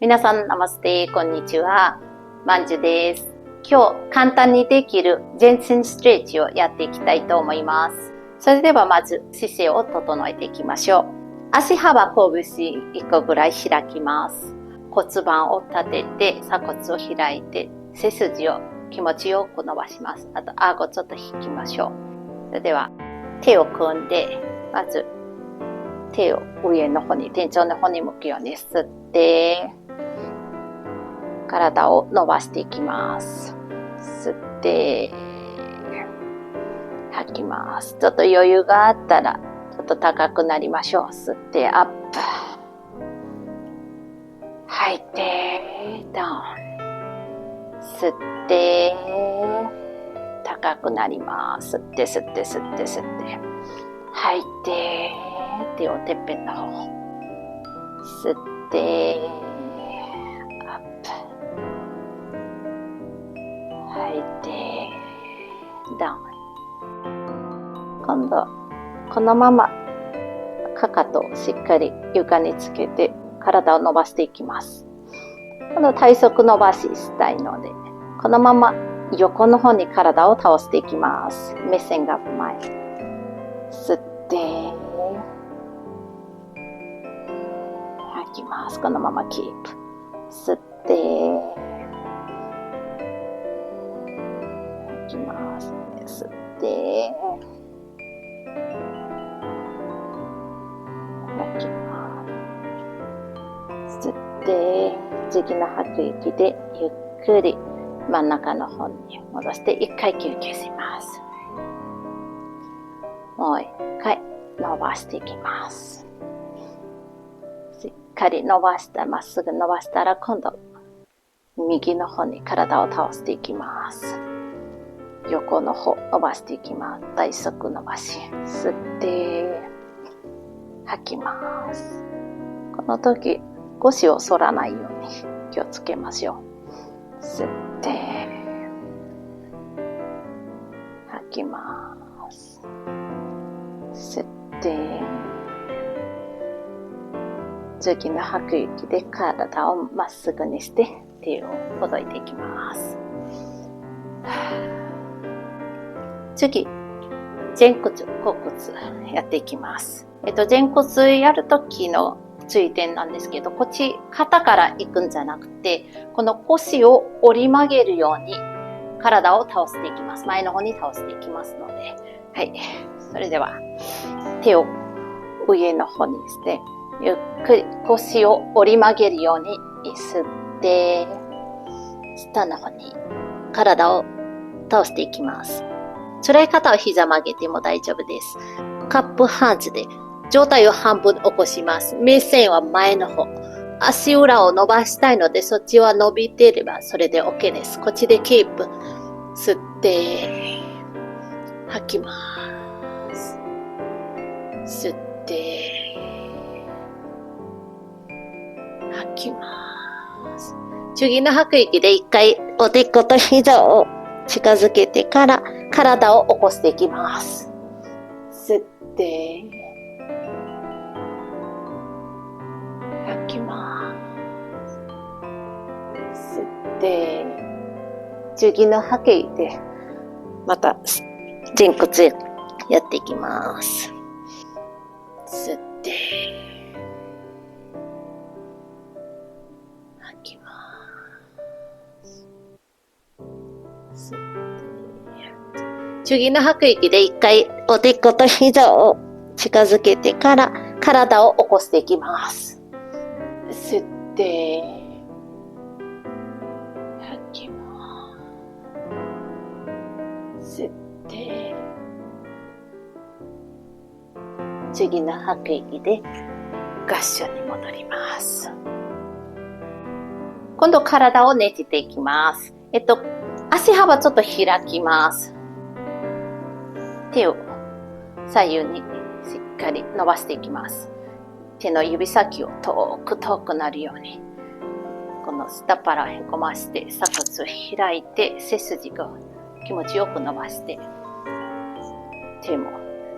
皆さん、ナマステ、こんにちは。まんじゅです。今日、簡単にできる全身ストレッチをやっていきたいと思います。それではまず姿勢を整えていきましょう。足幅拳1個ぐらい開きます。骨盤を立てて鎖骨を開いて背筋を気持ちよく伸ばします。あと顎ちょっと引きましょう。それでは手を組んで、まず手を上の方に、天井の方に向くように吸って、体を伸ばしていきます。吸って、吐きます。ちょっと余裕があったら、ちょっと高くなりましょう。吸って、アップ。吐いて、ダウン。吸って、高くなります。吸って、吸って、吸って、吸って。吐いて、手をてっぺんの方。吸って、アップ。吐いて、ダウン。今度、このまま、かかとをしっかり床につけて、体を伸ばしていきます。今度、体側伸ばししたいので、このまま横の方に体を倒していきます。目線が前。吸って、吐きます。このままキープ。吸って、吐きます。吸って、吐きます。吸って、次の吐く息でゆっくり真ん中の方に戻して一回休憩します。もう一回伸ばしていきます。しっかり伸ばした、まっすぐ伸ばしたら今度右の方に体を倒していきます。横の方伸ばしていきます。体側伸ばし。吸って吐きます。この時腰を反らないように気をつけましょう。吸って吐きます。吸って次の吐く息で体をまっすぐにして手をほどいていきます。次、前屈、後屈やっていきます。前屈やるときの注意点なんですけど、こっち肩から行くんじゃなくて、この腰を折り曲げるように体を倒していきます。前の方に倒していきますので、はい。それでは手を上の方にして、ゆっくり腰を折り曲げるように吸って、下の方に体を倒していきます。辛い方は膝曲げても大丈夫です。カップハンズで上体を半分起こします。目線は前の方。足裏を伸ばしたいので、そっちは伸びていればそれで OK です。こっちでキープ。吸って、吐きます。吸って、吐きます。次の吐く息で一回おでこと膝を近づけてから体を起こしていきます。吸って、吐きます。吸って、次の吐く息でまた前屈やっていきます。吸って、吐きます。吸って、次の吐く息で一回おでこと膝を近づけてから体を起こしていきます。吸って、吐きます。吸って、次の吐く息で合掌に戻ります。今度体をねじっていきます。足幅ちょっと開きます。手を左右にしっかり伸ばしていきます。手の指先を遠くなるように、この下腹をへこまして鎖骨を開いて背筋が気持ちよく伸ばして、手も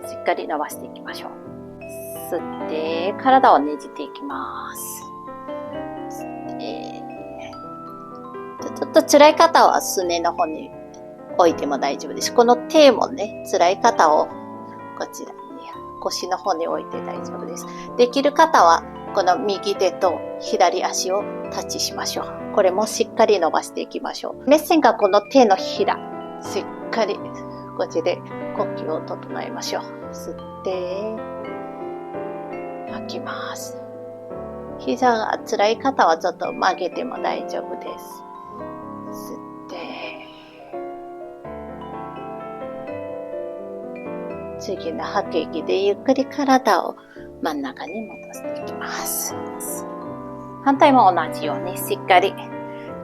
しっかり伸ばしていきましょう。吸って体をねじっていきます。吸ってちょっと辛い方はすねの方に置いても大丈夫です。この手もね、辛い方をこちらに腰の方に置いて大丈夫です。できる方はこの右手と左足をタッチしましょう。これもしっかり伸ばしていきましょう。目線がこの手のひら、しっかりこっちで呼吸を整えましょう。吸って吐きます。膝が辛い方はちょっと曲げても大丈夫です。吸って次の吐く息でゆっくり体を真ん中に戻していきます。反対も同じようにしっかり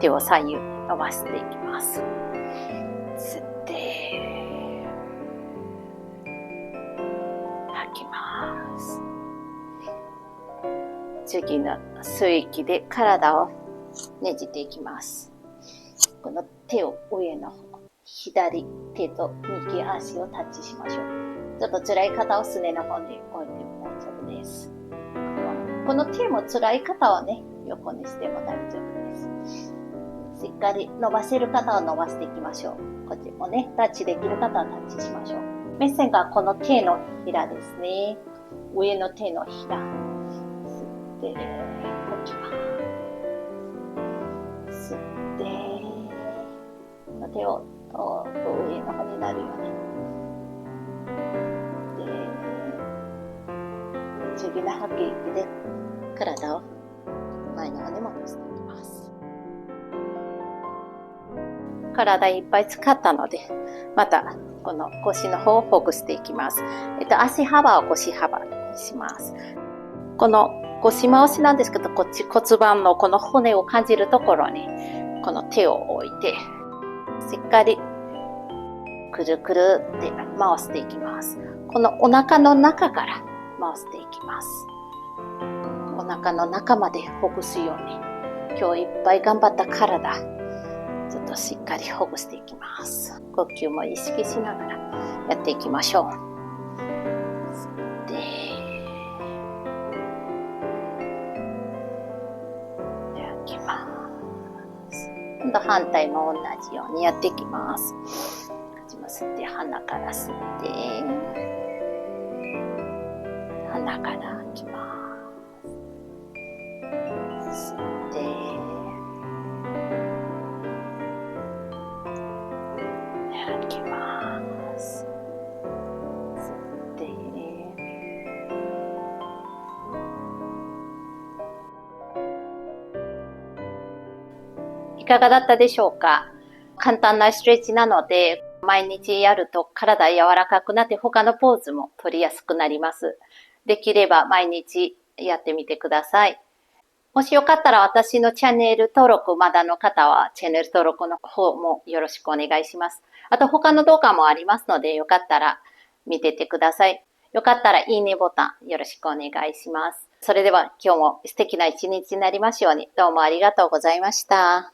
手を左右伸ばしていきます。吸って吐きます。次の吸う息で体をねじっていきます。この手を上の方、左手と右足をタッチしましょう。ちょっと辛い方をすねの方に置いても大丈夫です。この手も辛い方はね、横にしても大丈夫です。しっかり伸ばせる方は伸ばしていきましょう。こっちもね、タッチできる方はタッチしましょう。目線がこの手のひらですね。上の手のひら。吸って、吐きます。吸って、手を上の方になるように。次の吐く息で体を前の方に戻していきます。体いっぱい使ったので、またこの腰の方をほぐしていきます。足幅を腰幅にします。この腰回しなんですけど、こっち骨盤のこの骨を感じるところにこの手を置いて、しっかりくるくるって回していきます。このお腹の中から回していきます。お腹の中までほぐすように、今日いっぱい頑張った体、ちょっとしっかりほぐしていきます。呼吸も意識しながらやっていきましょう。吸って吐きます。今度反対も同じようにやっていきます。口も吸って、鼻から吸って鼻から吐きます。吸って吐きます。吸っていかがだったでしょうか？簡単なストレッチなので、毎日やると体柔らかくなって他のポーズも取りやすくなります。できれば毎日やってみてください。もしよかったら私のチャンネル登録まだの方はチャンネル登録の方もよろしくお願いします。あと他の動画もありますのでよかったら見ててください。よかったらいいねボタンよろしくお願いします。それでは今日も素敵な一日になりますようにどうもありがとうございました。